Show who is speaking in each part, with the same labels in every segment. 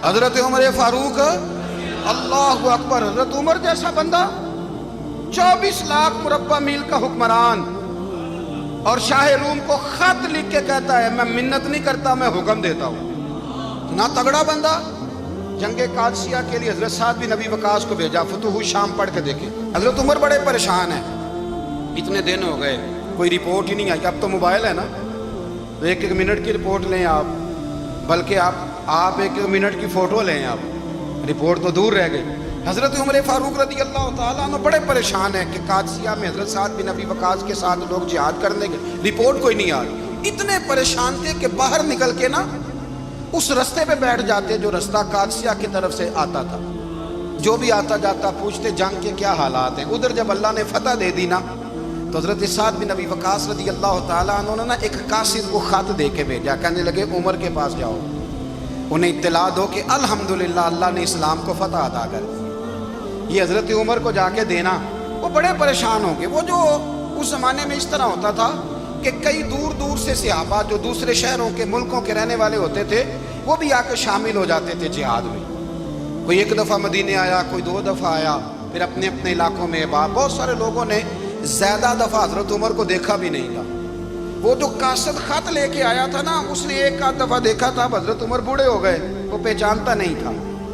Speaker 1: حضرت عمر فاروق اللہ اکبر، حضرت عمر جیسا بندہ 24 لاکھ مربع میل کا حکمران، اور شاہ روم کو خط لکھ کے کہتا ہے میں منت نہیں کرتا، میں حکم دیتا ہوں۔ نہ تگڑا بندہ جنگ قادسیہ کے لیے حضرت سعد بن ابی وقاص کو بھیجا، فتوح شام پڑھ کے دیکھیں۔ حضرت عمر بڑے پریشان ہیں، اتنے دن ہو گئے کوئی رپورٹ ہی نہیں آئی۔ اب تو موبائل ہے نا، تو ایک منٹ کی رپورٹ لیں آپ، بلکہ آپ ایک منٹ کی فوٹو لیں، آپ رپورٹ تو دور رہ گئی۔ حضرت عمر فاروق رضی اللہ تعالیٰ عنہ بڑے پریشان ہیں کہ قادسیہ میں حضرت سعد بن ابی وقاص کے ساتھ لوگ جہاد کرنے کے، رپورٹ کوئی نہیں آ رہی۔ اتنے پریشان تھے کہ باہر نکل کے نا اس رستے پہ بیٹھ جاتے جو رستہ قادسیہ کی طرف سے آتا تھا، جو بھی آتا جاتا پوچھتے جنگ کے کیا حالات ہیں۔ ادھر جب اللہ نے فتح دے دی نا، تو حضرت سعد بن ابی وقاص رضی اللہ تعالیٰ عنہ نے ایک قاصد کو خط دے کے بھیجا، کہنے لگے عمر کے پاس جاؤ، انہیں اطلاع دو کہ الحمدللہ اللہ نے اسلام کو فتح عطا کر دی۔ یہ حضرت عمر کو جا کے دینا، وہ بڑے پریشان ہوں گے۔ وہ جو اس زمانے میں اس طرح ہوتا تھا کہ کئی دور دور سے صحابہ جو دوسرے شہروں کے ملکوں کے رہنے والے ہوتے تھے، وہ بھی آ کے شامل ہو جاتے تھے جہاد میں۔ کوئی ایک دفعہ مدینے آیا، کوئی 2 دفعہ آیا، پھر اپنے اپنے علاقوں میں بہت سارے لوگوں نے زیادہ دفعہ حضرت عمر کو دیکھا بھی نہیں تھا۔ وہ جو قاصد خط لے کے آیا تھا نا، اس نے ایک آدھ دفعہ دیکھا تھا، حضرت عمر بوڑھے ہو گئے، وہ پہچانتا نہیں تھا۔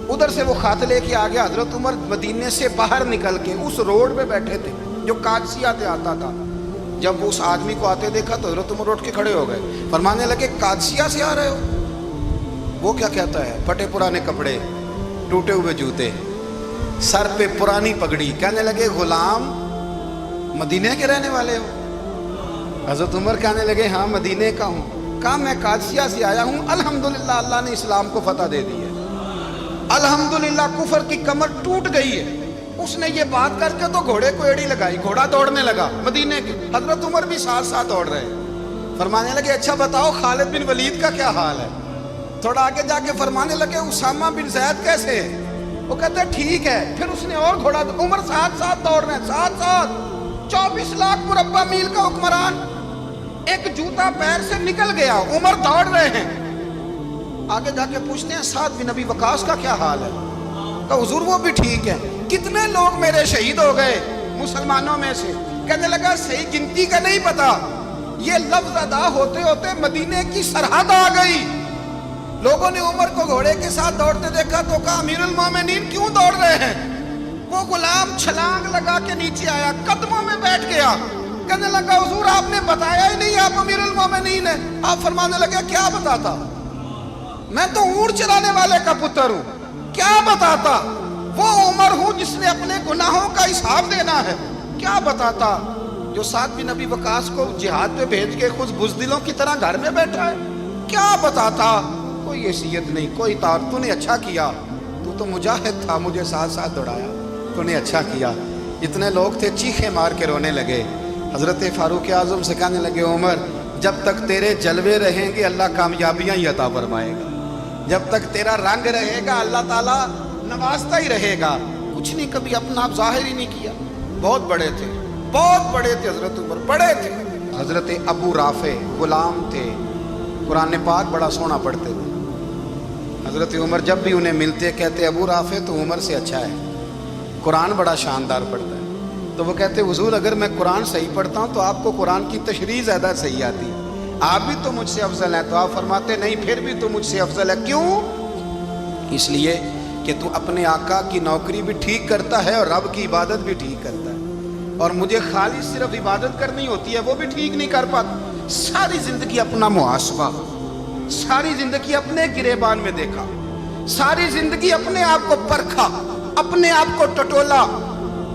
Speaker 1: ادھر سے وہ خط لے کے آ گیا، حضرت عمر مدینے سے باہر نکل کے اس روڈ پہ بیٹھے تھے جو قادسیہ سے آتا تھا۔ جب اس آدمی کو آتے دیکھا تو حضرت عمر اٹھ کے کھڑے ہو گئے، فرمانے لگے قادسیہ سے آ رہے ہو؟ وہ کیا کہتا ہے؟ پھٹے پرانے کپڑے، ٹوٹے ہوئے جوتے، سر پہ پرانی پگڑی، کہنے لگے غلام مدینے کے رہنے والے ہو؟ حضرت عمر کہنے لگے ہاں مدینے کا ہوں۔ کہا میں قادسیہ سے آیا ہوں، الحمدللہ اللہ نے اسلام کو فتح دے دی ہے، الحمدللہ کفر کی کمر ٹوٹ گئی ہے۔ اس نے یہ بات کر کے تو گھوڑے کو ایڑی لگائی، گھوڑا دوڑنے لگا مدینے کے، حضرت عمر بھی ساتھ ساتھ دوڑ رہے۔ فرمانے لگے اچھا بتاؤ خالد بن ولید کا کیا حال ہے؟ تھوڑا آگے جا کے فرمانے لگے اسامہ بن زید کیسے ہے؟ وہ کہتے ٹھیک ہے۔ پھر اس نے اور گھوڑا، عمر ساتھ ساتھ دوڑ رہے ہیں، ساتھ ساتھ 24 لاکھ مربع میل کا حکمران، ایک جوتا پیر سے نکل گیا، عمر دوڑ رہے ہیں۔ آگے جا کے پوچھتے ہیں سعد بن ابی وقاص کا کیا حال ہے؟ کہا حضور وہ بھی ٹھیک ہے۔ کتنے لوگ میرے شہید ہو گئے مسلمانوں میں سے؟ کہنے لگا صحیح گنتی کا نہیں پتا، یہ لفظ ادا ہوتے ہوتے مدینے کی سرحد آ گئی۔ لوگوں نے عمر کو گھوڑے کے ساتھ دوڑتے دیکھا تو کہا امیر المومنین کیوں دوڑ رہے ہیں؟ وہ غلام چھلانگ لگا کے نیچے آیا، قدموں میں بیٹھ گیا، کہنے لگا حضور آپ نے بتایا ہی نہیں آپ امیر المومنین ہیں۔ آپ فرمانے لگے کیا بتاتا؟ میں تو اونٹ چلانے والے کا پتر ہوں، کیا بتاتا؟ وہ عمر ہوں جس نے اپنے گناہوں کا حساب دینا ہے، کیا بتاتا؟ جو سعد بن ابی وقاص کو جہاد پہ بھیج کے خود بزدلوں کی طرح گھر میں بیٹھا ہے، کیا بتاتا؟ کوئی حیثیت نہیں، کوئی طور۔ تو نے اچھا کیا، تو مجاہد تھا، مجھے ساتھ ساتھ دوڑایا، تو نے اچھا کیا۔ اتنے لوگ تھے چیخیں مار کے رونے لگے۔ حضرت فاروق اعظم سے کہنے لگے عمر جب تک تیرے جلوے رہیں گے اللہ کامیابیاں ہی عطا فرمائے گا، جب تک تیرا رنگ رہے گا اللہ تعالیٰ نوازتا ہی رہے گا۔ کچھ نہیں کبھی اپنا آپ ظاہر ہی نہیں کیا۔ بہت بڑے تھے، بہت بڑے تھے حضرت عمر، بڑے تھے۔ حضرت ابو رافع غلام تھے، قرآن پاک بڑا سونا پڑھتے تھے۔ حضرت عمر جب بھی انہیں ملتے کہتے ابو رافع تو عمر سے اچھا ہے، قرآن بڑا شاندار پڑھتا ہے۔ تو وہ کہتے حضور اگر میں قرآن صحیح پڑھتا ہوں تو آپ کو قرآن کی تشریح زیادہ صحیح آتی ہے، آپ بھی تو مجھ سے افضل ہیں۔ تو آپ فرماتے نہیں پھر بھی تو مجھ سے افضل ہے۔ کیوں؟ اس لیے کہ تو اپنے آقا کی نوکری بھی ٹھیک کرتا ہے اور رب کی عبادت بھی ٹھیک کرتا ہے، اور مجھے خالی صرف عبادت کرنی ہوتی ہے وہ بھی ٹھیک نہیں کر پاتا۔ ساری زندگی اپنا محاسبہ، ساری زندگی اپنے گریبان میں دیکھا، ساری زندگی اپنے آپ کو پرکھا، اپنے آپ کو ٹٹولا۔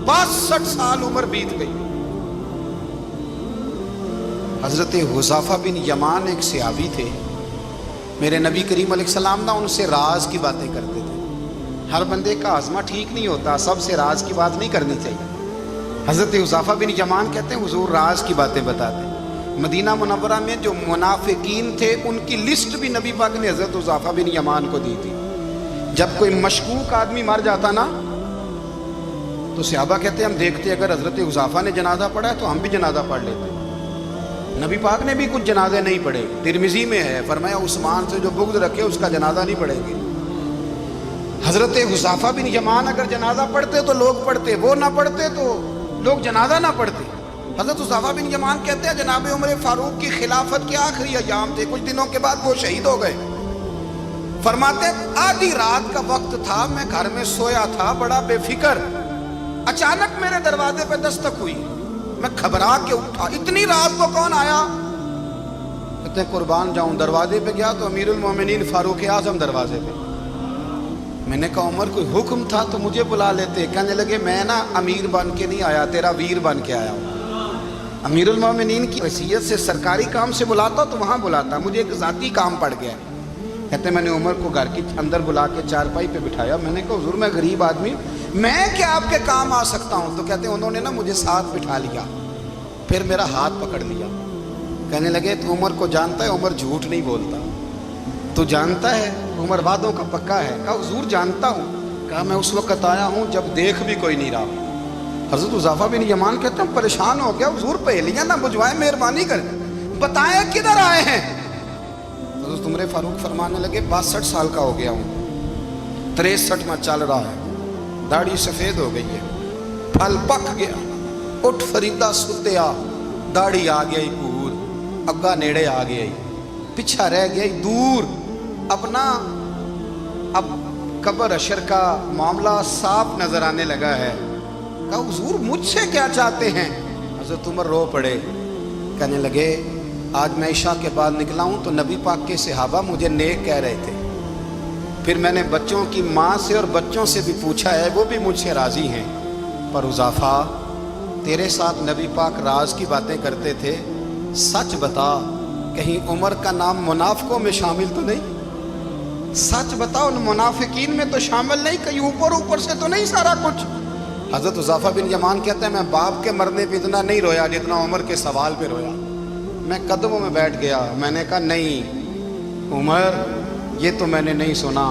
Speaker 1: 62 سال عمر بیت گئی۔ حضرت حذیفہ بن یمان ایک صحابی تھے، میرے نبی کریم علیہ السلام نہ ان سے راز کی باتیں کرتے تھے۔ ہر بندے کا ہاضمہ ٹھیک نہیں ہوتا، سب سے راز کی بات نہیں کرنی چاہیے۔ حضرت حذیفہ بن یمان کہتے ہیں حضور راز کی باتیں بتاتے۔ مدینہ منورہ میں جو منافقین تھے ان کی لسٹ بھی نبی پاک نے حضرت حذیفہ بن یمان کو دی تھی۔ جب کوئی مشکوک آدمی مر جاتا نا تو صحابہ کہتے ہیں ہم دیکھتے اگر حضرت حذیفہ نے جنازہ پڑھا ہے تو ہم بھی جنازہ پڑھ لیتے۔ نبی پاک نے بھی کچھ جنازے نہیں پڑھے، ترمذی میں ہے، فرمایا عثمان سے جو بغض رکھے اس کا جنازہ نہیں پڑھیں گے۔ حضرت حذیفہ بن یمان اگر جنازہ پڑھتے تو لوگ پڑھتے، وہ نہ پڑھتے تو لوگ جنازہ نہ پڑھتے۔ حضرت حذیفہ بن یمان کہتے ہیں جناب عمر فاروق کی خلافت کے آخری ایام تھے، کچھ دنوں کے بعد وہ شہید ہو گئے۔ فرماتے ہیں آدھی رات کا وقت تھا، میں گھر میں سویا تھا بڑا بے فکر، اچانک میرے دروازے پہ دستک ہوئی، میں گھبرا کے اٹھا، اتنی رات کو کون آیا؟ کہتے ہیں قربان جاؤں، دروازے پہ گیا تو امیر المومنین فاروق اعظم دروازے پہ۔ میں نے کہا عمر کوئی حکم تھا تو مجھے بلا لیتے۔ کہنے لگے میں نا امیر بن کے نہیں آیا، تیرا ویر بن کے آیا ہوں۔ امیر المومنین کی حیثیت سے سرکاری کام سے بلاتا تو وہاں بلاتا، مجھے ایک ذاتی کام پڑ گیا۔ کہتے میں نے عمر کو گھر کی اندر بلا کے چارپائی پہ بٹھایا، میں نے کہا حضور میں غریب آدمی میں کیا آپ کے کام آ سکتا ہوں؟ تو کہتے ہیں انہوں نے نا مجھے ساتھ بٹھا لیا، پھر میرا ہاتھ پکڑ لیا، کہنے لگے تو عمر کو جانتا ہے؟ عمر جھوٹ نہیں بولتا، تو جانتا ہے عمر وعدوں کا پکا ہے؟ کہا حضور جانتا ہوں۔ کہا میں اس وقت آیا ہوں جب دیکھ بھی کوئی نہیں رہا۔ حضرت حذیفہ بن یمان کہتے ہیں پریشان ہو گیا، حضور پہلیاں نہ بجھوائے، مہربانی کر بتائیں کدھر آئے ہیں؟ حضرت عمر فاروق فرمانے لگے 62 سال کا ہو گیا ہوں، 63 میں چل رہا ہے، داڑھی سفید ہو گئی ہے، پھل پک گیا، اٹھ فریدہ ستیا، داڑھی آ گئی پور، اگا نیڑے آ گئی، پیچھا رہ گئی دور، اپنا اب قبر اشر کا معاملہ صاف نظر آنے لگا ہے۔ کہا حضور مجھ سے کیا چاہتے ہیں؟ حضرت عمر رو پڑے، کہنے لگے آج میں عشاء کے بعد نکلا ہوں تو نبی پاک کے صحابہ مجھے نیک کہہ رہے تھے، پھر میں نے بچوں کی ماں سے اور بچوں سے بھی پوچھا ہے، وہ بھی مجھ سے راضی ہیں، پر حذیفہ تیرے ساتھ نبی پاک راز کی باتیں کرتے تھے، سچ بتا کہیں عمر کا نام منافقوں میں شامل تو نہیں؟ سچ بتا ان منافقین میں تو شامل نہیں، کہیں اوپر اوپر سے تو نہیں سارا کچھ؟ حضرت حذیفہ بن یمان کہتے ہیں میں باپ کے مرنے پہ اتنا نہیں رویا جتنا عمر کے سوال پہ رویا۔ میں قدموں میں بیٹھ گیا، میں نے کہا نہیں عمر یہ تو میں نے نہیں سنا،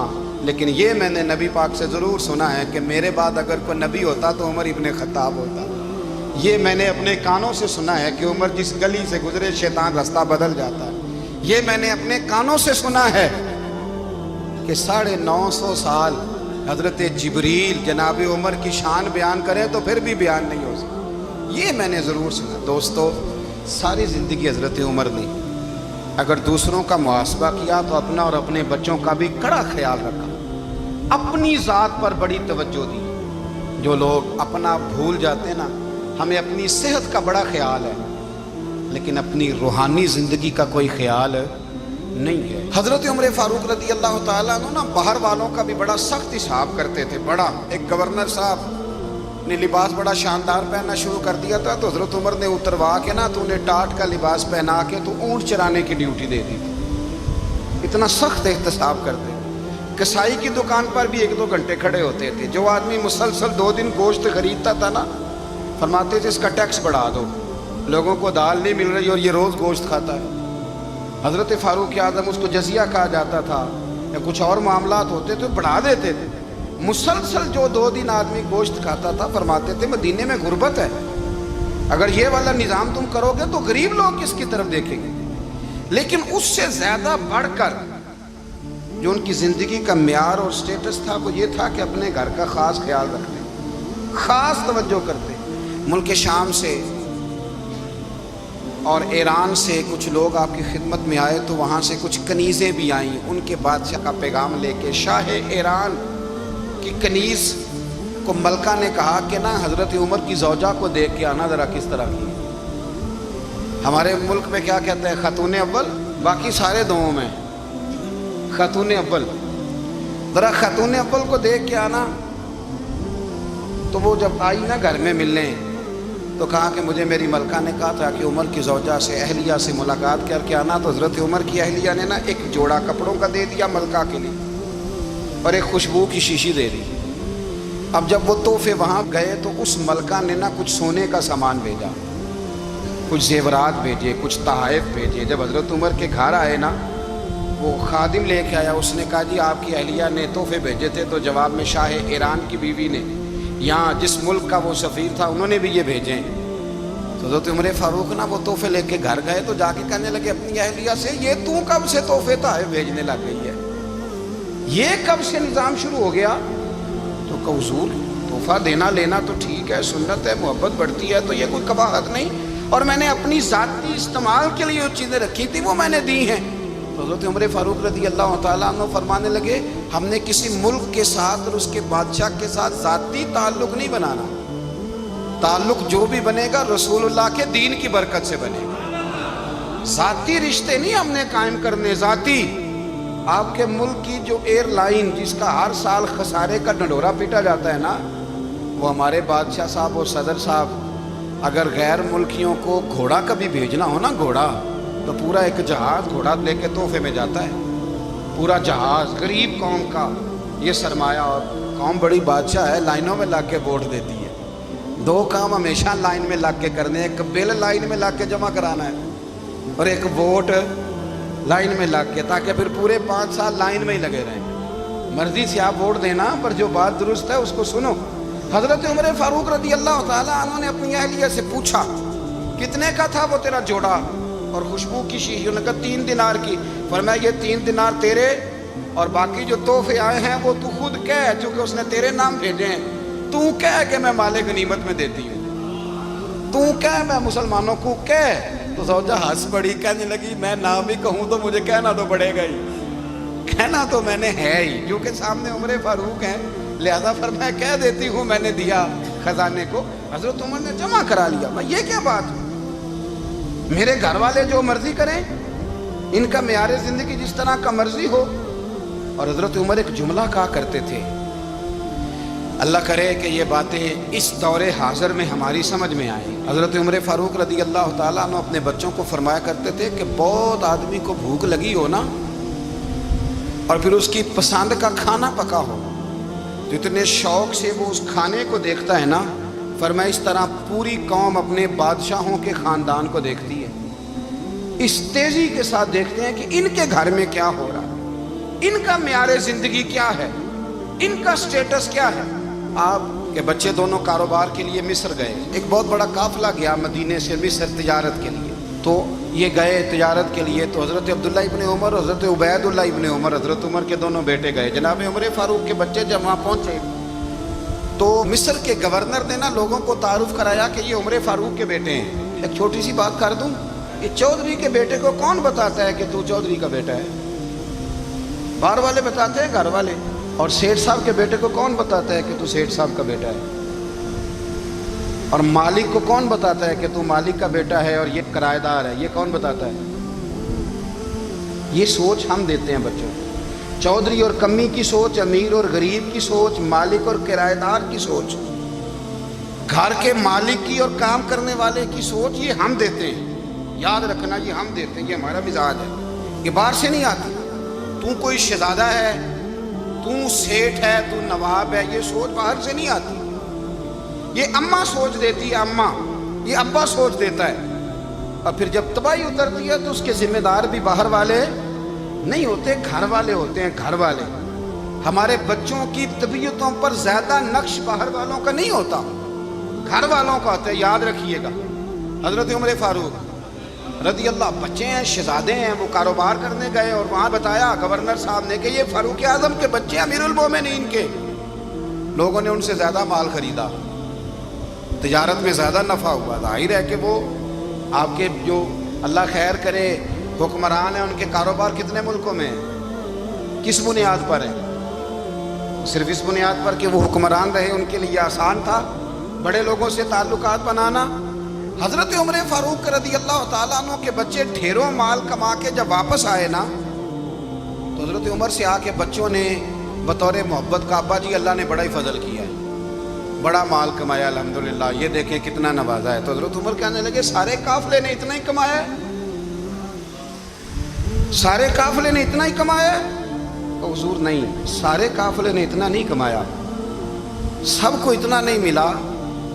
Speaker 1: لیکن یہ میں نے نبی پاک سے ضرور سنا ہے کہ میرے بعد اگر کوئی نبی ہوتا تو عمر ابن خطاب ہوتا۔ یہ میں نے اپنے کانوں سے سنا ہے کہ عمر جس گلی سے گزرے شیطان رستہ بدل جاتا ہے۔ یہ میں نے اپنے کانوں سے سنا ہے کہ 950 سال حضرت جبریل جناب عمر کی شان بیان کریں تو پھر بھی بیان نہیں ہو سکتا، یہ میں نے ضرور سنا۔ دوستو ساری زندگی حضرت عمر نے اگر دوسروں کا محاسبہ کیا تو اپنا اور اپنے بچوں کا بھی کڑا خیال رکھا، اپنی ذات پر بڑی توجہ دی۔ جو لوگ اپنا بھول جاتے نا، ہمیں اپنی صحت کا بڑا خیال ہے لیکن اپنی روحانی زندگی کا کوئی خیال نہیں ہے۔ حضرت عمر فاروق رضی اللہ تعالیٰ عنہ نا باہر والوں کا بھی بڑا سخت حساب کرتے تھے۔ بڑا ایک گورنر صاحب نے لباس بڑا شاندار پہننا شروع کر دیا تھا تو حضرت عمر نے اتروا کے نا تو انہیں ٹاٹ کا لباس پہنا کے تو اونٹ چرانے کی ڈیوٹی دے دی تھی۔ اتنا سخت احتساب کرتے۔ کسائی کی دکان پر بھی 1-2 گھنٹے کھڑے ہوتے تھے۔ جو آدمی مسلسل 2 دن گوشت خریدتا تھا نا، فرماتے تھے اس کا ٹیکس بڑھا دو، لوگوں کو دال نہیں مل رہی اور یہ روز گوشت کھاتا ہے۔ حضرت فاروق اعظم اس کو جزیہ کہا جاتا تھا یا کچھ اور معاملات ہوتے تو بڑھا دیتے تھے۔ مسلسل جو 2 دن آدمی گوشت کھاتا تھا، فرماتے تھے مدینے میں غربت ہے، اگر یہ والا نظام تم کرو گے تو غریب لوگ کس کی طرف دیکھیں گے؟ لیکن اس سے زیادہ بڑھ کر جو ان کی زندگی کا معیار اور سٹیٹس تھا وہ یہ تھا کہ اپنے گھر کا خاص خیال رکھتے، خاص توجہ کرتے۔ ملک شام سے اور ایران سے کچھ لوگ آپ کی خدمت میں آئے تو وہاں سے کچھ کنیزیں بھی آئیں، ان کے بادشاہ کا پیغام لے کے۔ شاہ ایران کی کنیز کو ملکہ نے کہا کہ نا حضرت عمر کی زوجہ کو دیکھ کے آنا ذرا کس طرح کی۔ ہمارے ملک میں کیا کہتے ہیں؟ خاتون اول، باقی سارے دووں میں خاتون اول، ذرا خاتون اول کو دیکھ کے آنا۔ تو وہ جب آئی نا گھر میں ملنے تو کہا کہ مجھے میری ملکہ نے کہا تھا کہ عمر کی زوجہ سے اہلیہ سے ملاقات کر کے آنا۔ تو حضرت عمر کی اہلیہ نے نا ایک جوڑا کپڑوں کا دے دیا ملکہ کے لیے اور ایک خوشبو کی شیشی دے دی۔ اب جب وہ تحفے وہاں گئے تو اس ملکہ نے نا کچھ سونے کا سامان بھیجا، کچھ زیورات بھیجے، کچھ تحائف بھیجے۔ جب حضرت عمر کے گھر آئے نا وہ خادم لے کے آیا، اس نے کہا جی آپ کی اہلیہ نے تحفے بھیجے تھے، تو جواب میں شاہ ایران کی بیوی نے یہاں جس ملک کا وہ سفیر تھا انہوں نے بھی یہ بھیجے ہیں۔ تو حضرت عمر فاروق نا وہ تحفے لے کے گھر گئے تو جا کے کہنے لگے اپنی اہلیہ سے یہ تو کب سے تحفے تحائف بھیجنے لگ گئی ہے؟ یہ کب سے نظام شروع ہو گیا؟ تو کہ حضور تحفہ دینا لینا تو ٹھیک ہے، سنت ہے، محبت بڑھتی ہے، تو یہ کوئی قباحت نہیں، اور میں نے اپنی ذاتی استعمال کے لیے جو چیزیں رکھی تھی وہ میں نے دی ہیں۔ تو حضرت عمر فاروق رضی اللہ تعالیٰ عنہ فرمانے لگے ہم نے کسی ملک کے ساتھ اور اس کے بادشاہ کے ساتھ ذاتی تعلق نہیں بنانا، تعلق جو بھی بنے گا رسول اللہ کے دین کی برکت سے بنے گا، ذاتی رشتے نہیں ہم نے قائم کرنے۔ ذاتی آپ کے ملک کی جو ایئر لائن جس کا ہر سال خسارے کا ڈنڈورا پیٹا جاتا ہے نا، وہ ہمارے بادشاہ صاحب اور صدر صاحب اگر غیر ملکیوں کو گھوڑا کبھی بھیجنا ہو نا، گھوڑا، تو پورا ایک جہاز گھوڑا لے کے تحفے میں جاتا ہے، پورا جہاز غریب قوم کا یہ سرمایہ، اور قوم بڑی بادشاہ ہے، لائنوں میں لگ کے ووٹ دیتی ہے، دو کام ہمیشہ لائن میں لگ کے کرنے، ایک بل لائن میں لگ کے جمع کرانا ہے اور ایک ووٹ لائن میں لگ کے، تاکہ پھر پورے 5 سال لائن میں ہی لگے رہیں۔ مرضی سے آپ ووٹ دینا، پر جو بات درست ہے اس کو سنو۔ حضرت عمر فاروق رضی اللہ تعالیٰ عنہ نے اپنی اہلیہ سے پوچھا کتنے کا تھا وہ تیرا جوڑا اور خوشبو کی شیشی؟ انہوں نے کہا 3 دینار کی۔ فرمایا یہ 3 دینار تیرے اور باقی جو تحفے آئے ہیں وہ تو خود کہہ، چونکہ اس نے تیرے نام بھیجے ہیں، تو کہہ کہ میں مال غنیمت میں دیتی ہوں، تو کہہ میں مسلمانوں کو کہہ۔ تو زوجہ ہنس پڑی، کہنے لگی میں نام ہی کہوں تو مجھے کہنا تو پڑے گا ہی، کہنا تو میں نے ہے ہی، کیونکہ سامنے عمر فاروق ہیں، لہذا فرمایا کہہ دیتی ہوں میں نے دیا خزانے کو۔ حضرت عمر نے جمع کرا لیا۔ میں یہ کیا بات ہے، میرے گھر والے جو مرضی کریں، ان کا معیار زندگی جس طرح کا مرضی ہو۔ اور حضرت عمر ایک جملہ کہا کرتے تھے، اللہ کرے کہ یہ باتیں اس دور حاضر میں ہماری سمجھ میں آئیں۔ حضرت عمر فاروق رضی اللہ تعالیٰ عنہ اپنے بچوں کو فرمایا کرتے تھے کہ بہت آدمی کو بھوک لگی ہو نا، اور پھر اس کی پسند کا کھانا پکا ہو، جتنے شوق سے وہ اس کھانے کو دیکھتا ہے نا، فرمایا اس طرح پوری قوم اپنے بادشاہوں کے خاندان کو دیکھتی ہے، اس تیزی کے ساتھ دیکھتے ہیں کہ ان کے گھر میں کیا ہو رہا ہے، ان کا معیار زندگی کیا ہے، ان کا سٹیٹس کیا ہے۔ آپ کے بچے دونوں کاروبار کے لیے مصر گئے، ایک بہت بڑا قافلہ گیا مدینے سے مصر تجارت کے لیے، تو یہ گئے تجارت کے لیے، تو حضرت عبداللہ ابن عمر اور حضرت عبید اللہ ابن عمر، حضرت عمر کے دونوں بیٹے گئے۔ جناب عمر فاروق کے بچے جب وہاں پہنچے تو مصر کے گورنر نے نا لوگوں کو تعارف کرایا کہ یہ عمر فاروق کے بیٹے ہیں۔ ایک چھوٹی سی بات کر دوں، کہ چودھری کے بیٹے کو کون بتاتا ہے کہ تو چودھری کا بیٹا ہے؟ باہر والے بتاتے ہیں، گھر والے۔ اور سیٹھ صاحب کے بیٹے کو کون بتاتا ہے کہ تو سیٹھ صاحب کا بیٹا ہے؟ اور مالک کو کون بتاتا ہے کہ تو مالک کا بیٹا ہے اور یہ کرایہ دار ہے؟ یہ کون بتاتا ہے؟ یہ سوچ ہم دیتے ہیں بچوں کو، چودھری اور کمی کی سوچ، امیر اور غریب کی سوچ، مالک اور کرایہ دار کی سوچ، گھر کے مالک کی اور کام کرنے والے کی سوچ، یہ ہم دیتے ہیں۔ یاد رکھنا، یہ ہم دیتے ہیں، یہ ہمارا مزاج ہے، یہ باہر سے نہیں آتی۔ تو کوئی شہزادہ ہے، تو سیٹھ ہے، تو نواب ہے، یہ سوچ باہر سے نہیں آتی، یہ اماں سوچ دیتی ہے، اماں، یہ ابا سوچ دیتا ہے۔ اور پھر جب تباہی اترتی ہے تو اس کے ذمہ دار بھی باہر والے نہیں ہوتے، گھر والے ہوتے ہیں، گھر والے۔ ہمارے بچوں کی طبیعتوں پر زیادہ نقش باہر والوں کا نہیں ہوتا، گھر والوں کا ہوتا ہے، یاد رکھیے گا۔ حضرت عمر فاروق رضی اللہ، بچے ہیں، شہزادے ہیں، وہ کاروبار کرنے گئے اور وہاں بتایا گورنر صاحب نے کہ یہ فاروق اعظم کے بچے، امیر المومنین کے۔ لوگوں نے ان سے زیادہ مال خریدا، تجارت میں زیادہ نفع ہوا۔ ظاہر ہے کہ وہ آپ کے جو اللہ خیر کرے حکمران ہیں، ان کے کاروبار کتنے ملکوں میں ہیں، کس بنیاد پر ہیں؟ صرف اس بنیاد پر کہ وہ حکمران رہے، ان کے لیے آسان تھا بڑے لوگوں سے تعلقات بنانا۔ حضرت عمر فاروق رضی اللہ تعالیٰ عنہ کے بچے ڈھیروں مال کما کے جب واپس آئے نا، تو حضرت عمر سے آ کے بچوں نے بطور محبت کا، ابا جی اللہ نے بڑا ہی فضل کیا ہے، بڑا مال کمایا الحمدللہ، یہ دیکھیں کتنا نوازا ہے۔ تو حضرت عمر کہنے لگے سارے قافلے نے اتنا ہی کمایا ہے؟ سارے قافلے نے اتنا ہی کمایا ہے؟ تو حضور نہیں، سارے قافلے نے اتنا نہیں کمایا، سب کو اتنا نہیں ملا۔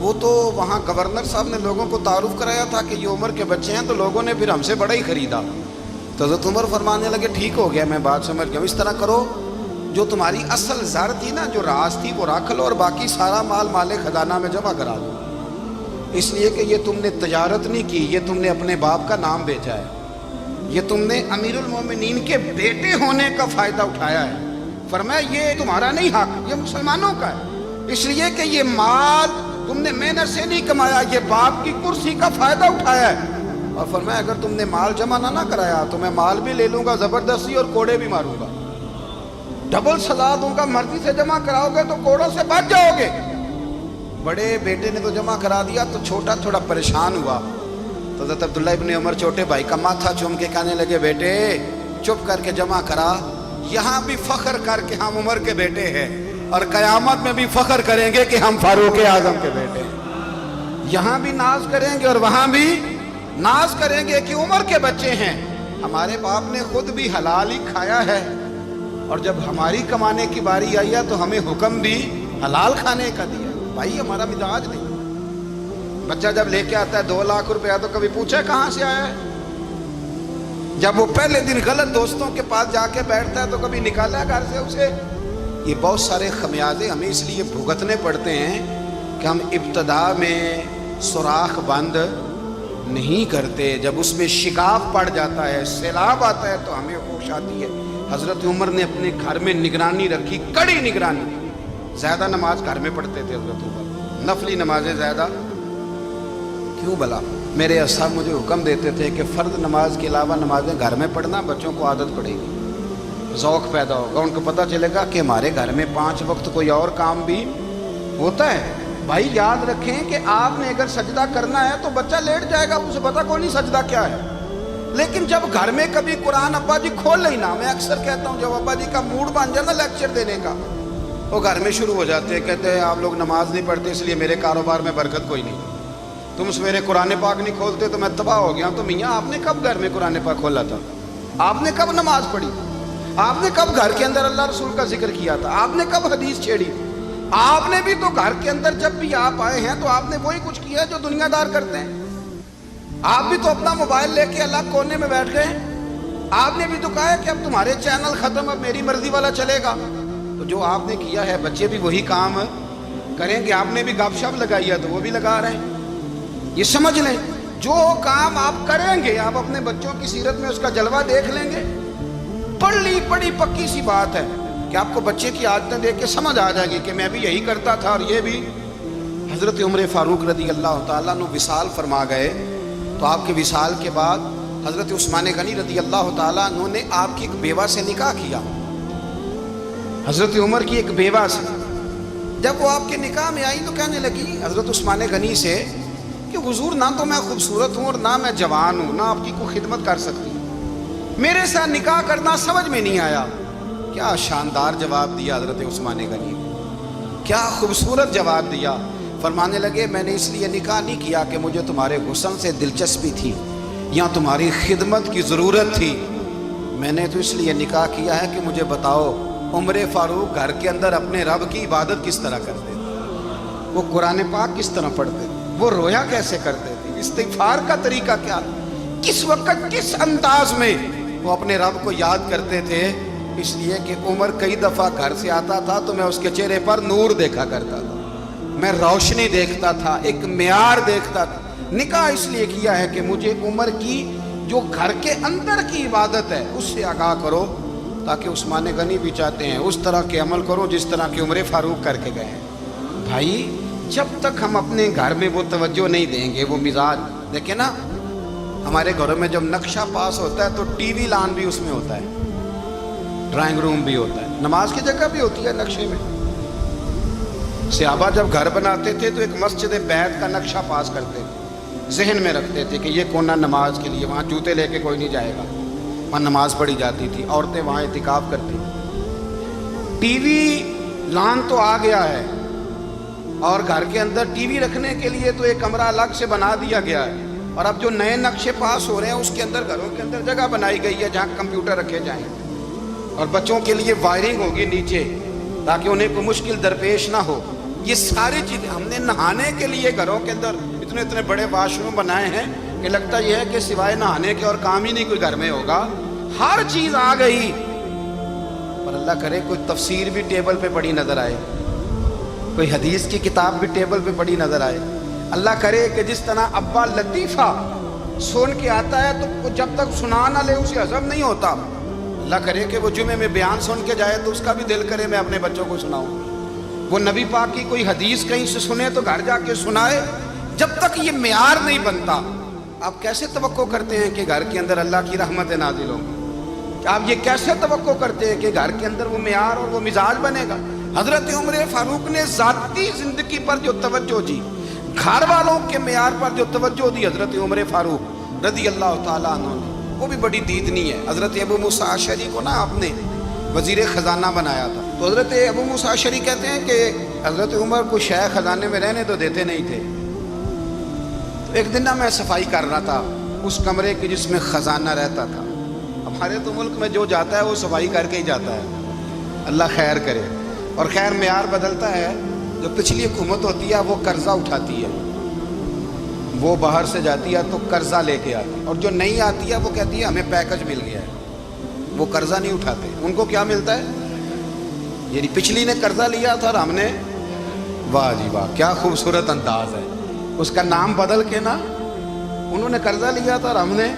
Speaker 1: وہ تو وہاں گورنر صاحب نے لوگوں کو تعارف کرایا تھا کہ یہ عمر کے بچے ہیں، تو لوگوں نے پھر ہم سے بڑا ہی خریدا۔ تو حضرت عمر فرمانے لگے ٹھیک ہو گیا، میں بات سمجھ گیا، اس طرح کرو جو تمہاری اصل زر تھی نا، جو راز تھی، وہ رکھ لو اور باقی سارا مال مال خزانہ میں جمع کرا دو، اس لیے کہ یہ تم نے تجارت نہیں کی، یہ تم نے اپنے باپ کا نام بیچا ہے، یہ تم نے امیر المومنین کے بیٹے ہونے کا فائدہ اٹھایا ہے۔ فرمایا یہ تمہارا نہیں حق، یہ مسلمانوں کا ہے، اس لیے کہ یہ مال تم نے محنت سے نہیں کمایا، یہ باپ کی کرسی کا فائدہ اٹھایا ہے۔ اور فرمایا اگر تم نے مال جمع نہ کرایا تو میں مال بھی لے لوں گا زبردستی اور کوڑے بھی ماروں گا، ڈبل سزا دوں گا۔ مرضی سے جمع کراؤ گے تو کوڑوں سے بچ جاؤ گے۔ بڑے بیٹے نے تو جمع کرا دیا تو چھوٹا تھوڑا پریشان ہوا، تو حضرت عبداللہ ابن عمر چھوٹے بھائی کا ماتھا چوم کے کہنے لگے بیٹے چپ کر کے جمع کرا، یہاں بھی فخر کر کے ہم عمر کے بیٹے ہیں اور قیامت میں بھی فخر کریں گے کہ ہم فاروق اعظم کے بیٹے ہیں۔ یہاں بھی ناز کریں گے اور وہاں بھی ناز کریں گے کہ عمر کے بچے ہیں۔ ہمارے باپ نے خود بھی حلال ہی کھایا ہے، اور جب ہماری کمانے کی باری آئی ہے تو ہمیں حکم بھی حلال کھانے کا دیا۔ بھائی ہمارا مزاج نہیں۔ بچہ جب لے کے آتا ہے 2 لاکھ روپیہ تو کبھی پوچھے کہاں سے آیا ہے؟ جب وہ پہلے دن غلط دوستوں کے پاس جا کے بیٹھتا ہے تو کبھی نکالا ہے گھر سے اسے؟ یہ بہت سارے خمیازے ہمیں اس لیے بھگتنے پڑتے ہیں کہ ہم ابتدا میں سوراخ بند نہیں کرتے، جب اس میں شگاف پڑ جاتا ہے، سیلاب آتا ہے تو ہمیں ہوش آتی ہے۔ حضرت عمر نے اپنے گھر میں نگرانی رکھی، کڑی نگرانی۔ زیادہ نماز گھر میں پڑھتے تھے حضرت عمر، نفلی نمازیں زیادہ کیوں بلا؟ میرے اصحاب مجھے حکم دیتے تھے کہ فرض نماز کے علاوہ نمازیں گھر میں پڑھنا، بچوں کو عادت پڑے گی، ذوق پیدا ہوگا، ان کو پتہ چلے گا کہ ہمارے گھر میں 5 وقت کوئی اور کام بھی ہوتا ہے۔ بھائی یاد رکھیں کہ آپ نے اگر سجدہ کرنا ہے تو بچہ لیٹ جائے گا، اسے پتہ کوئی نہیں سجدہ کیا ہے، لیکن جب گھر میں کبھی قرآن ابا جی کھول لینا، میں اکثر کہتا ہوں جب ابا جی کا موڈ بن جائے نا لیکچر دینے کا، وہ گھر میں شروع ہو جاتے ہیں، کہتے ہیں آپ لوگ نماز نہیں پڑھتے اس لیے میرے کاروبار میں برکت کوئی نہیں، تم سویرے قرآن پاک نہیں کھولتے تو میں تباہ ہو گیا۔ تو میاں آپ نے کب گھر میں قرآن پاک کھولا تھا؟ آپ نے کب نماز پڑھی؟ آپ نے کب گھر کے اندر اللہ رسول کا ذکر کیا تھا؟ آپ نے کب حدیث چھیڑی؟ آپ نے بھی تو گھر کے اندر جب بھی آپ آئے ہیں تو آپ نے وہی کچھ کیا جو دنیا دار کرتے ہیں۔ آپ بھی تو اپنا موبائل لے کے الگ کونے میں بیٹھ گئے۔ آپ نے بھی تو کہا ہے کہ اب تمہارے چینل ختم، اب میری مرضی والا چلے گا۔ تو جو آپ نے کیا ہے بچے بھی وہی کام کریں گے۔ آپ نے بھی گپ شپ لگائی ہے تو وہ بھی لگا رہے ہیں۔ یہ سمجھ لیں جو کام آپ کریں گے آپ اپنے بچوں کی سیرت میں اس کا جلوہ دیکھ لیں گے۔ بڑی پکی سی بات ہے کہ آپ کو بچے کی عادتیں دیکھ کے سمجھ آ جائے گی کہ میں بھی یہی کرتا تھا اور یہ بھی۔ حضرت عمر فاروق رضی اللہ تعالیٰ عنہ وصال فرما گئے تو آپ کے وصال کے بعد حضرت عثمان غنی رضی اللہ تعالیٰ عنہ نے آپ کی ایک بیوہ سے نکاح کیا، حضرت عمر کی ایک بیوہ سے۔ جب وہ آپ کے نکاح میں آئی تو کہنے لگی حضرت عثمان غنی سے کہ حضور نہ تو میں خوبصورت ہوں اور نہ میں جوان ہوں، نہ آپ کی کوئی خدمت کر سکتی، میرے ساتھ نکاح کرنا سمجھ میں نہیں آیا۔ کیا شاندار جواب دیا حضرت عثمان غنی، کیا خوبصورت جواب دیا۔ فرمانے لگے میں نے اس لیے نکاح نہیں کیا کہ مجھے تمہارے حسن سے دلچسپی تھی یا تمہاری خدمت کی ضرورت تھی، میں نے تو اس لیے نکاح کیا ہے کہ مجھے بتاؤ عمر فاروق گھر کے اندر اپنے رب کی عبادت کس طرح کرتے تھے، وہ قرآن پاک کس طرح پڑھتے تھے، وہ رویا کیسے کرتے تھے، استغفار کا طریقہ کیا تھا، کس وقت کس انداز میں وہ اپنے رب کو یاد کرتے تھے۔ اس لیے کہ عمر کئی دفعہ گھر سے آتا تھا تو میں اس کے چہرے پر نور دیکھا کرتا تھا، میں روشنی دیکھتا تھا، ایک معیار دیکھتا تھا۔ نکاح اس لیے کیا ہے کہ مجھے عمر کی جو گھر کے اندر کی عبادت ہے اس سے آگاہ کرو، تاکہ عثمان غنی بھی چاہتے ہیں اس طرح کے عمل کرو جس طرح کہ عمر فاروق کر کے گئے ہیں۔ بھائی جب تک ہم اپنے گھر میں وہ توجہ نہیں دیں گے، وہ مزاج دیکھیں نا، ہمارے گھروں میں جب نقشہ پاس ہوتا ہے تو ٹی وی لان بھی اس میں ہوتا ہے، ڈرائنگ روم بھی ہوتا ہے، نماز کی جگہ بھی ہوتی ہے نقشے میں۔ صحابہ جب گھر بناتے تھے تو ایک مسجد بیت کا نقشہ پاس کرتے تھے، ذہن میں رکھتے تھے کہ یہ کونا نماز کے لیے، وہاں جوتے لے کے کوئی نہیں جائے گا، وہاں نماز پڑھی جاتی تھی، عورتیں وہاں اعتکاف کرتی تھیں۔ ٹی وی لان تو آ گیا ہے اور گھر کے اندر ٹی وی رکھنے کے لیے تو ایک کمرہ الگ سے بنا دیا گیا ہے، اور اب جو نئے نقشے پاس ہو رہے ہیں اس کے اندر گھروں کے اندر جگہ بنائی گئی ہے جہاں کمپیوٹر رکھے جائیں، اور بچوں کے لیے وائرنگ ہوگی نیچے تاکہ انہیں کوئی مشکل درپیش نہ ہو۔ یہ ساری چیزیں ہم نے نہانے کے لیے گھروں کے اندر اتنے بڑے واش روم بنائے ہیں کہ لگتا یہ ہے کہ سوائے نہانے کے اور کام ہی نہیں کوئی گھر میں ہوگا، ہر چیز آ گئی۔ پر اللہ کرے کوئی تفسیر بھی ٹیبل پہ پڑی نظر آئے، کوئی حدیث کی کتاب بھی ٹیبل پہ پڑی نظر آئے۔ اللہ کرے کہ جس طرح ابا لطیفہ سن کے آتا ہے تو جب تک سنا نہ لے اسے ہضم نہیں ہوتا، اللہ کرے کہ وہ جمعے میں بیان سن کے جائے تو اس کا بھی دل کرے میں اپنے بچوں کو سناؤں۔ وہ نبی پاک کی کوئی حدیث کہیں سے سنے تو گھر جا کے سنائے. جب تک یہ معیار نہیں بنتا آپ کیسے توقع کرتے ہیں کہ گھر کے اندر اللہ کی رحمتیں نازل ہوں گی؟ آپ یہ کیسے توقع کرتے ہیں کہ گھر کے اندر وہ معیار اور وہ مزاج بنے گا؟ حضرت عمر فاروق نے ذاتی زندگی پر جو توجہ دی، گھر والوں کے معیار پر جو توجہ دی حضرت عمر فاروق رضی اللہ تعالیٰ عنہ نے، وہ بھی بڑی دیدنی ہے. حضرت ابو موسیٰ اشعری کو نا آپ نے وزیر خزانہ بنایا تھا. تو حضرت ابو موسیٰ اشعری کہتے ہیں کہ حضرت عمر کو شیخ خزانے میں رہنے تو دیتے نہیں تھے. تو ایک دن نا میں صفائی کر رہا تھا اس کمرے کی جس میں خزانہ رہتا تھا. ہمارے تو ملک میں جو جاتا ہے وہ صفائی کر کے ہی جاتا ہے، اللہ خیر کرے. اور خیر معیار بدلتا ہے. جو پچھلی حکومت ہوتی ہے وہ قرضہ اٹھاتی ہے، وہ باہر سے جاتی ہے تو قرضہ لے کے آتی ہے، اور جو نہیں آتی ہے وہ کہتی ہے ہمیں پیکج مل گیا ہے. وہ قرضہ نہیں اٹھاتے. ان کو کیا ملتا ہے؟ یعنی پچھلی نے قرضہ لیا تھا اور ہم نے، واہ جی واہ کیا خوبصورت انداز ہے. اس کا نام بدل کے نا، انہوں نے قرضہ لیا تھا اور ہم نے،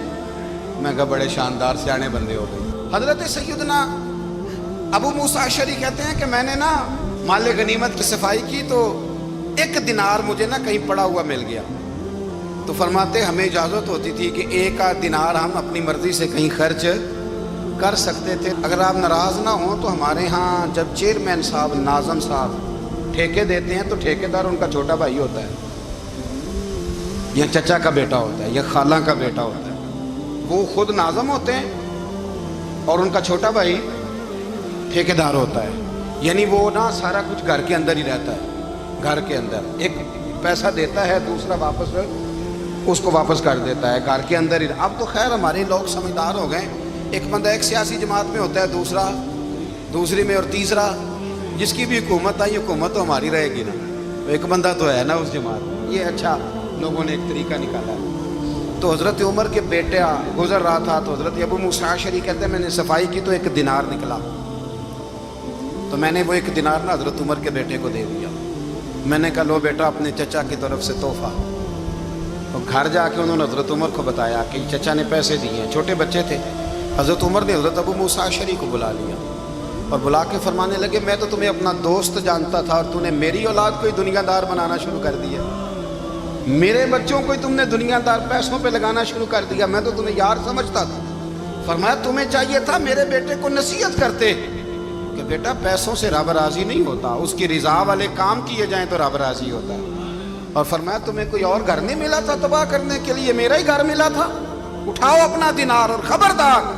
Speaker 1: میں کہا بڑے شاندار سیانے بندے ہو گئے. حضرت سیدنا ابو موسیٰ اشعری کہتے ہیں کہ میں نے نا مال غنیمت کی صفائی کی تو 1 دینار مجھے نا کہیں پڑا ہوا مل گیا. تو فرماتے ہمیں اجازت ہوتی تھی کہ 1 دینار ہم اپنی مرضی سے کہیں خرچ کر سکتے تھے. اگر آپ ناراض نہ ہوں تو ہمارے ہاں جب چیئرمین صاحب، ناظم صاحب ٹھیکے دیتے ہیں تو ٹھیکیدار ان کا چھوٹا بھائی ہوتا ہے، یا چچا کا بیٹا ہوتا ہے، یا خالہ کا بیٹا ہوتا ہے. وہ خود ناظم ہوتے ہیں اور ان کا چھوٹا بھائی ٹھیکیدار ہوتا ہے. یعنی وہ نا سارا کچھ گھر کے اندر ہی رہتا ہے. گھر کے اندر ایک پیسہ دیتا ہے، دوسرا واپس اس کو واپس کر دیتا ہے. گھر کے اندر ہی. اب تو خیر ہمارے لوگ سمجھدار ہو گئے. ایک بندہ ایک سیاسی جماعت میں ہوتا ہے، دوسرا دوسری میں، اور تیسرا جس کی بھی حکومت آئی حکومت تو ہماری رہے گی نا. ایک بندہ تو ہے نا اس جماعت. یہ اچھا لوگوں نے ایک طریقہ نکالا ہے. تو حضرت عمر کے بیٹا گزر رہا تھا تو حضرت ابو موسیٰ اشعری کہتے ہیں میں نے صفائی کی تو 1 دینار نکلا. تو میں نے وہ 1 دینار نا حضرت عمر کے بیٹے کو دے دیا. میں نے کہا لو بیٹا اپنے چچا کی طرف سے تحفہ. اور گھر جا کے انہوں نے حضرت عمر کو بتایا کہ چچا نے پیسے دیے ہیں. چھوٹے بچے تھے. حضرت عمر نے حضرت ابو موسیٰ اشعری کو بلا لیا اور بلا کے فرمانے لگے میں تو تمہیں اپنا دوست جانتا تھا اور تو نے میری اولاد کو ہی دنیا دار بنانا شروع کر دیا. میرے بچوں کو ہی تم نے دنیا دار پیسوں پہ لگانا شروع کر دیا. میں تو تمہیں یار سمجھتا تھا. فرمایا تمہیں چاہیے تھا میرے بیٹے کو نصیحت کرتے کہ بیٹا پیسوں سے رب راضی نہیں ہوتا، اس کی رضا والے کام کیے جائیں تو رب راضی ہوتا ہے. اور فرمایا تمہیں کوئی اور گھر نہیں ملا تھا تباہ کرنے کے لیے، میرا ہی گھر ملا تھا. اٹھاؤ اپنا دینار اور خبردار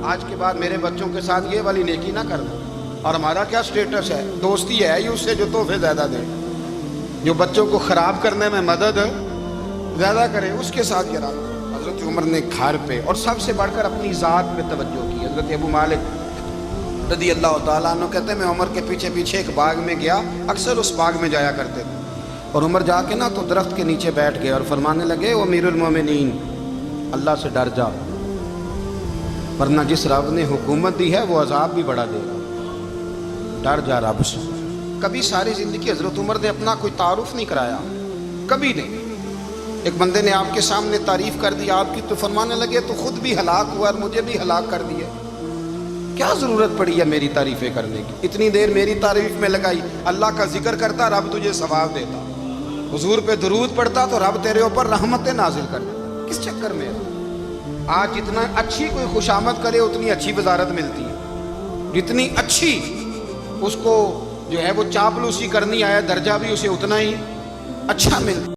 Speaker 1: آج کے بعد میرے بچوں کے ساتھ یہ والی نیکی نہ کرنا. اور ہمارا کیا سٹیٹس ہے؟ دوستی ہے ہی اس سے جو تحفے زیادہ دے، جو بچوں کو خراب کرنے میں مدد زیادہ کرے، اس کے ساتھ یہ رہا. حضرت عمر نے گھر پہ اور سب سے بڑھ کر اپنی ذات پہ توجہ کی. حضرت ابو مالک رضی اللہ تعالیٰ عنہ کہتے ہیں میں عمر کے پیچھے پیچھے ایک باغ میں گیا، اکثر اس باغ میں جایا کرتے تھے. اور عمر جا کے نا تو درخت کے نیچے بیٹھ گئے اور فرمانے لگے او امیر المومنین اللہ سے ڈر جا، ورنہ جس رب نے حکومت دی ہے وہ عذاب بھی بڑا دے گا. ڈر جا رب سے. کبھی ساری زندگی حضرت عمر نے اپنا کوئی تعارف نہیں کرایا، کبھی نہیں. ایک بندے نے آپ کے سامنے تعریف کر دی آپ کی تو فرمانے لگے تو خود بھی ہلاک ہوا اور مجھے بھی ہلاک کر دیا. کیا ضرورت پڑی ہے میری تعریفیں کرنے کی؟ اتنی دیر میری تعریف میں لگائی. اللہ کا ذکر کرتا رب تجھے ثواب دیتا، حضور پہ درود پڑھتا تو رب تیرے اوپر رحمتیں نازل کر دیتا. کس چکر میں؟ آج جتنا اچھی کوئی خوشامد کرے اتنی اچھی وزارت ملتی ہے. جتنی اچھی اس کو جو ہے وہ چاپلوسی کرنی آیا درجہ بھی اسے اتنا ہی اچھا ملتا.